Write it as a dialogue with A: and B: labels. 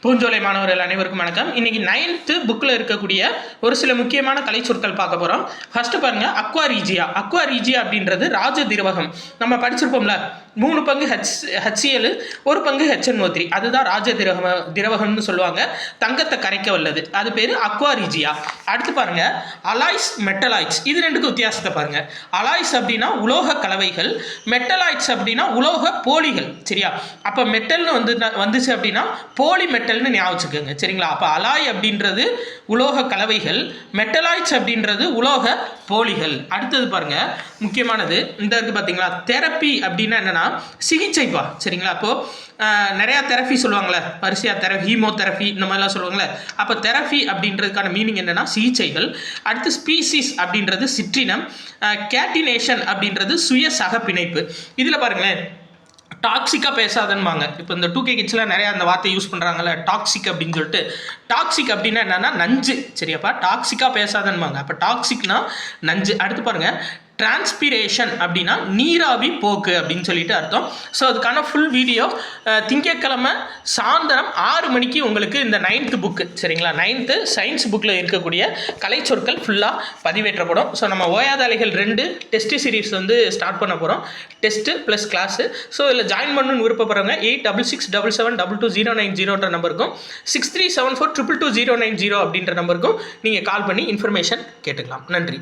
A: பூஞ்சோலை மாணவர்கள் அனைவருக்கும் வணக்கம். இன்னைக்கு 9th புக்கில் இருக்கக்கூடிய ஒரு சில முக்கியமான கலை சொற்கள் பார்க்க போகிறோம். ஃபர்ஸ்ட் பாருங்க, அக்வாரீஜியா. அக்வாரீஜியா அப்படின்றது ராஜ திரவகம். நம்ம படிச்சிருப்போம்ல, 3 பங்கு HCl, 1 பங்கு HNO3. அதுதான் ராஜ திரவகம்னு சொல்லுவாங்க. தங்கத்தை கரைக்க வல்லது, அது பேர் அக்வாரீஜியா. அடுத்து பாருங்க, அலாய்ஸ் மெட்டலாய்ட்ஸ். இது ரெண்டுக்கும் வித்தியாசத்தை பாருங்க. அலாய்ஸ் அப்படின்னா உலோக கலவைகள், மெட்டலாய்ட்ஸ் அப்படின்னா உலோக போலிகள். சரியா? அப்போ மெட்டல்னு வந்துச்சு அப்படின்னா போலி மெட்டல்னு ஞாபகம் வச்சுக்கோங்க. சரிங்களா? அப்போ அலாய் அப்படின்றது உலோக கலவைகள், மெட்டலாய்ட்ஸ் அப்படின்றது உலோக போலிகள். அடுத்தது பாருங்க, முக்கியமானது இந்த இருக்கு பார்த்தீங்களா, தெரப்பி அப்படின்னா என்னன்னா சிகிச்சைப்பா. சரிங்களா? அப்போ நிறையா தெரப்பி சொல்லுவாங்களே, வரிசையா தெரப்பி, ஹீமோதெரப்பி, இந்த மாதிரிலாம் சொல்லுவாங்களே. அப்போ தெரப்பி அப்படின்றதுக்கான மீனிங் என்னன்னா சிகிச்சைகள். அடுத்து ஸ்பீசிஸ் அப்படின்றது சிற்றினம், கேட்டினேஷன் அப்படின்றது சுய சகப்பிணைப்பு. இதில் பாருங்களேன், டாக்ஸிக்காக பேசாதன்பாங்க. இப்போ இந்த 2K கிட்ஸ்லாம் நிறையா அந்த வார்த்தை யூஸ் பண்ணுறாங்கல்ல, டாக்ஸிக் அப்படின்னு சொல்லிட்டு. டாக்ஸிக் அப்படின்னா என்னன்னா நஞ்சு. சரியாப்பா? டாக்ஸிக்காக பேசாதன்பாங்க. அப்போ டாக்ஸிக்னா நஞ்சு. அடுத்து பாருங்க, டிரான்ஸ்பிரேஷன் அப்படின்னா நீராவி போக்கு அப்படின்னு சொல்லிட்டு அர்த்தம். ஸோ அதுக்கான ஃபுல் வீடியோ திங்கட்கிழமை சாயந்தரம் 6 மணிக்கு உங்களுக்கு இந்த 9th புக்கு, சரிங்களா, 9th சயின்ஸ் புக்கில் இருக்கக்கூடிய கலை சொற்கள் ஃபுல்லாக பதிவேற்றப்படும். ஸோ நம்ம ஓயாத அலைகள் 2 டெஸ்ட் சீரீஸ் ஸ்டார்ட் பண்ண போகிறோம். Test plus class. ஸோ இதில் ஜாயின் பண்ணணும்னு விருப்பப்படுறவங்க 8667722090 நம்பருக்கும் 6374222090 அப்படின்ற நம்பருக்கும் நீங்கள் கால் பண்ணி இன்ஃபர்மேஷன் கேட்டுக்கலாம். நன்றி.